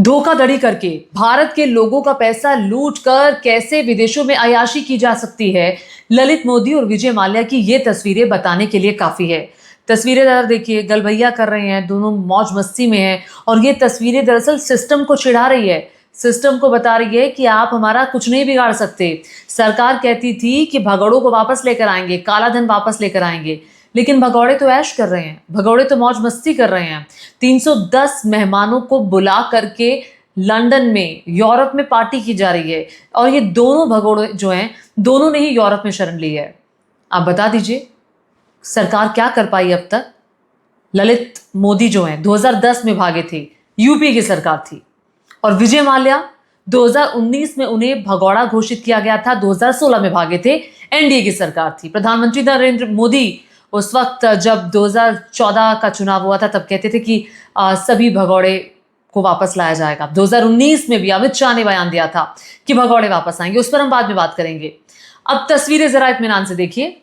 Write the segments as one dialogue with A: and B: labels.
A: धोखाधड़ी करके भारत के लोगों का पैसा लूटकर कैसे विदेशों में अय्याशी की जा सकती है, ललित मोदी और विजय माल्या की ये तस्वीरें बताने के लिए काफी है। तस्वीरें जरा देखिए, गलभैया कर रहे हैं, दोनों मौज मस्ती में हैं और ये तस्वीरें दरअसल सिस्टम को चिढ़ा रही है। सिस्टम को बता रही है कि आप हमारा कुछ नहीं बिगाड़ सकते। सरकार कहती थी कि भगौड़ों को वापस लेकर आएंगे, काला धन वापस लेकर आएंगे, लेकिन भगौड़े तो ऐश कर रहे हैं, भगौड़े तो मौज मस्ती कर रहे हैं। 310 मेहमानों को बुला करके लंदन में, यूरोप में पार्टी की जा रही है और ये दोनों भगोड़े जो हैं, दोनों ने ही यूरोप में शरण ली है। आप बता दीजिए सरकार क्या कर पाई अब तक। ललित मोदी जो हैं 2010 में भागे थे, यूपी की सरकार थी, और विजय माल्या 2019 में उन्हें भगौड़ा घोषित किया गया था, 2016 में भागे थे, एनडीए की सरकार थी। प्रधानमंत्री नरेंद्र मोदी उस वक्त जब 2014 का चुनाव हुआ था तब कहते थे कि सभी भगौड़े को वापस लाया जाएगा। 2019 में भी अमित शाह ने बयान दिया था कि भगौड़े वापस आएंगे, उस पर हम बाद में बात करेंगे। अब तस्वीरें जरा इत्मीनान से देखिए।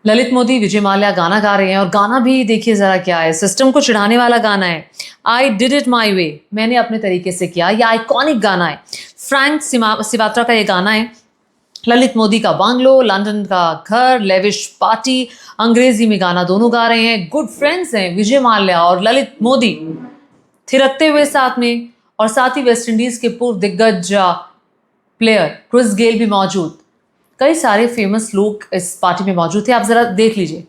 A: ललित मोदी, विजय माल्या गाना गा रहे हैं और गाना भी देखिए जरा क्या है, सिस्टम को चिढ़ाने वाला गाना है। आई डिड इट माई वे, मैंने अपने तरीके से किया। यह आइकॉनिक गाना है, फ्रैंक सिनाट्रा का ये गाना है। ललित मोदी का बांग्लो, लंदन का घर, लेविश पार्टी, अंग्रेजी में गाना दोनों गा रहे हैं। गुड फ्रेंड्स हैं विजय माल्या और ललित मोदी, थिरकते हुए साथ में, और साथ ही वेस्ट इंडीज के पूर्व दिग्गज प्लेयर क्रिस गेल भी मौजूद। कई सारे फेमस लोग इस पार्टी में मौजूद थे। आप जरा देख लीजिए,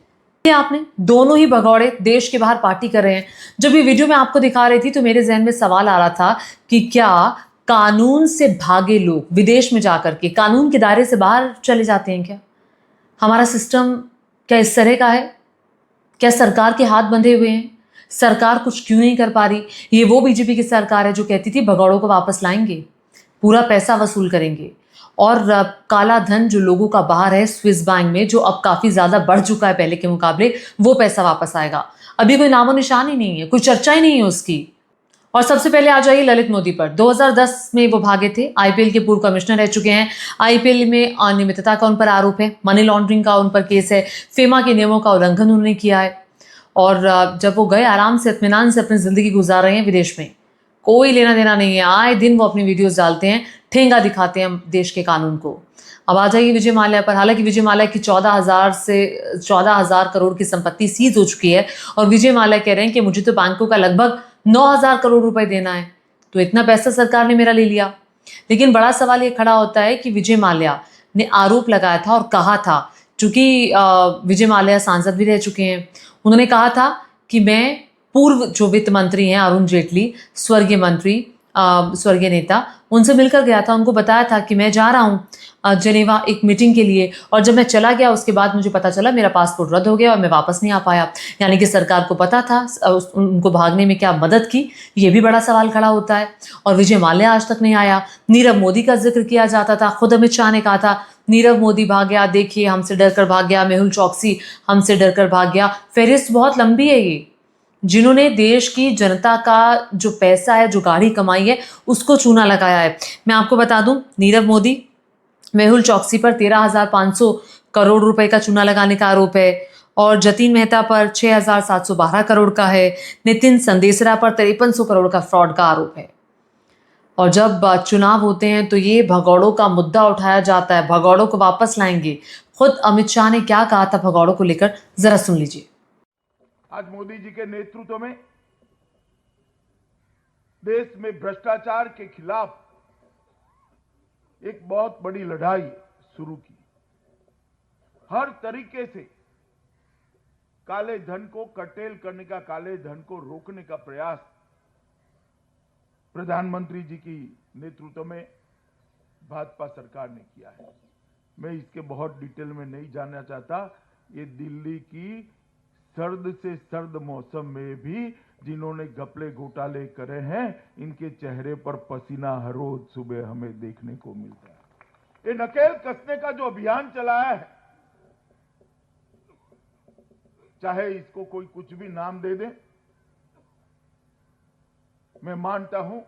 A: आपने दोनों ही भगौड़े देश के बाहर पार्टी कर रहे हैं। जब ये वीडियो मैं आपको दिखा रही थी तो मेरे जहन में सवाल आ रहा था कि क्या कानून से भागे लोग विदेश में जाकर के कानून के दायरे से बाहर चले जाते हैं क्या? हमारा सिस्टम क्या इस तरह का है? क्या सरकार के हाथ बंधे हुए हैं? सरकार कुछ क्यों नहीं कर पा रही? ये वो बीजेपी की सरकार है जो कहती थी भगौड़ों को वापस लाएंगे, पूरा पैसा वसूल करेंगे, और काला धन जो लोगों का बाहर है स्विस बैंक में, जो अब काफी ज्यादा बढ़ चुका है पहले के मुकाबले, वो पैसा वापस आएगा। अभी कोई नामो निशान ही नहीं है, कोई चर्चा ही नहीं है उसकी। और सबसे पहले आ जाइए ललित मोदी पर। 2010 में वो भागे थे, आईपीएल के पूर्व कमिश्नर रह चुके हैं। आईपीएल में अनियमितता का उन पर आरोप है, मनी लॉन्ड्रिंग का उन पर केस है, फेमा के नियमों का उल्लंघन उन्होंने किया है। और जब वो गए, आराम से इत्मीनान से अपनी जिंदगी गुजार रहे हैं विदेश में, कोई लेना देना नहीं है। आए दिन वो अपनी वीडियोस डालते हैं, ठेंगा दिखाते हैं देश के कानून को। अब आ जाइए विजय माल्या पर। हालांकि विजय माल्या की 14,000 करोड़ की संपत्ति सीज हो चुकी है और विजय माल्या कह रहे हैं कि मुझे तो बैंकों का लगभग 9,000 करोड़ रुपए देना है, तो इतना पैसा सरकार ने मेरा ले लिया। लेकिन बड़ा सवाल ये खड़ा होता है कि विजय माल्या ने आरोप लगाया था और कहा था, चूंकि विजय माल्या सांसद भी रह चुके हैं, उन्होंने कहा था कि मैं पूर्व जो वित्त मंत्री हैं अरुण जेटली, स्वर्गीय मंत्री, स्वर्गीय नेता, उनसे मिलकर गया था। उनको बताया था कि मैं जा रहा हूँ जनेवा एक मीटिंग के लिए, और जब मैं चला गया उसके बाद मुझे पता चला मेरा पासपोर्ट रद्द हो गया और मैं वापस नहीं आ पाया। यानी कि सरकार को पता था उनको भागने में क्या मदद की, ये भी बड़ा सवाल खड़ा होता है। और विजय माल्या आज तक नहीं आया। नीरव मोदी का जिक्र किया जाता था, खुद अमित शाह ने कहा था नीरव मोदी भाग गया, देखिए हमसे डरकर भाग गया, मेहुल चौकसी हमसे डरकर भाग गया। फहरिस्त बहुत लंबी है ये, जिन्होंने देश की जनता का जो पैसा है, जो गाढ़ी कमाई है, उसको चूना लगाया है। मैं आपको बता दूं, नीरव मोदी, मेहुल चौकसी पर 13,500 करोड़ रुपए का चूना लगाने का आरोप है, और जतीन मेहता पर 6,712 करोड़ का है। नितिन संदेसरा पर 5300 करोड़ का फ्रॉड का आरोप है। और जब चुनाव होते हैं तो ये भगौड़ों का मुद्दा उठाया जाता है, भगौड़ों को वापस लाएंगे। खुद अमित शाह ने क्या कहा था भगौड़ों को लेकर, जरा सुन लीजिए।
B: आज मोदी जी के नेतृत्व में देश में भ्रष्टाचार के खिलाफ एक बहुत बड़ी लड़ाई शुरू की। हर तरीके से काले धन को कर्टेल करने का, काले धन को रोकने का प्रयास प्रधानमंत्री जी की नेतृत्व में भाजपा सरकार ने किया है। मैं इसके बहुत डिटेल में नहीं जानना चाहता। ये दिल्ली की सर्द से सर्द मौसम में भी जिन्होंने घपले घोटाले करे हैं, इनके चेहरे पर पसीना हर रोज सुबह हमें देखने को मिलता है। ये नकेल कसने का जो अभियान चलाया है, चाहे इसको कोई कुछ भी नाम दे दे, मैं मानता हूं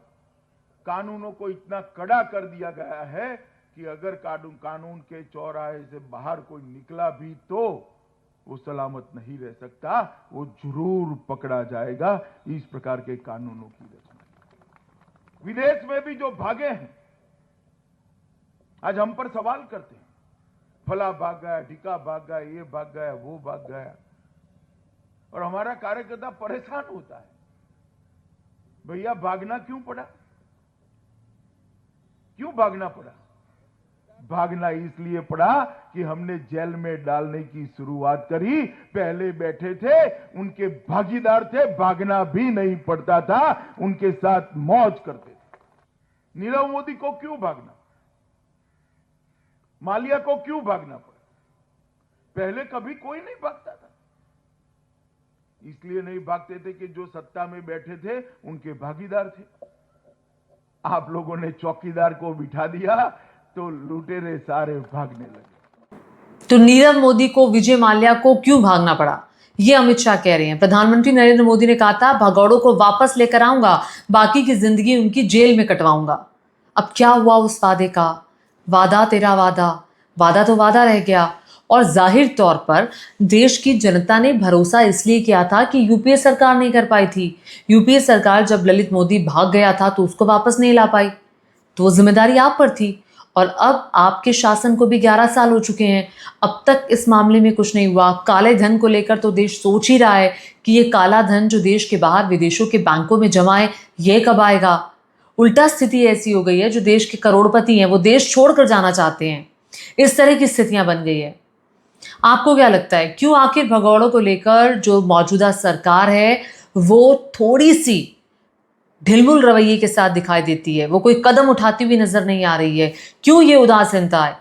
B: कानूनों को इतना कड़ा कर दिया गया है कि अगर कानून के चौराहे से बाहर कोई निकला भी तो वो सलामत नहीं रह सकता, वो जरूर पकड़ा जाएगा। इस प्रकार के कानूनों की रचना। विदेश में भी जो भागे हैं, आज हम पर सवाल करते हैं, फला भाग गया, ढिका भाग गया, ये भाग गया, वो भाग गया, और हमारा कार्यकर्ता परेशान होता है, भैया भागना क्यों पड़ा? क्यों भागना पड़ा? भागना इसलिए पड़ा कि हमने जेल में डालने की शुरुआत करी। पहले बैठे थे, उनके भागीदार थे, भागना भी नहीं पड़ता था, उनके साथ मौज करते थे। नीरव मोदी को क्यों भागना? माल्या को क्यों भागना पड़ा? पहले कभी कोई नहीं भागता था। इसलिए नहीं भागते थे कि जो सत्ता में बैठे थे उनके भागीदार थे। आप लोगों ने चौकीदार को बिठा दिया तो लुटेरे सारे भागने लगे।
A: तो नीरव मोदी को, विजय माल्या को क्यों भागना पड़ा, ये अमित शाह कह रहे हैं। प्रधानमंत्री नरेंद्र मोदी ने कहा था, भगौड़ों को वापस लेकर आऊंगा, बाकी की जिंदगी उनकी जेल में कटवाऊंगा। अब क्या हुआ उस वादे का? वादा तेरा वादा, वादा तो वादा रह गया। और जाहिर तौर पर देश की जनता ने भरोसा इसलिए किया था कि यूपीए सरकार नहीं कर पाई थी। यूपीए सरकार जब ललित मोदी भाग गया था तो उसको वापस नहीं ला पाई, तो वो जिम्मेदारी आप पर थी। और अब आपके शासन को भी 11 साल हो चुके हैं, अब तक इस मामले में कुछ नहीं हुआ। काले धन को लेकर तो देश सोच ही रहा है कि ये काला धन जो देश के बाहर विदेशों के बैंकों में जमा है, ये कब आएगा। उल्टा स्थिति ऐसी हो गई है, जो देश के करोड़पति हैं वो देश छोड़कर जाना चाहते हैं। इस तरह की स्थितियां बन गई है। आपको क्या लगता है, क्यों आखिर भगौड़ों को लेकर जो मौजूदा सरकार है वो थोड़ी सी ढिलमुल रवैये के साथ दिखाई देती है, वो कोई कदम उठाती हुई नजर नहीं आ रही है? क्यों ये उदासीनता है?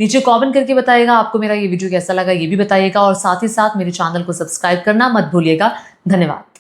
A: नीचे कमेंट करके बताइएगा। आपको मेरा ये वीडियो कैसा लगा ये भी बताइएगा, और साथ ही साथ मेरे चैनल को सब्सक्राइब करना मत भूलिएगा। धन्यवाद।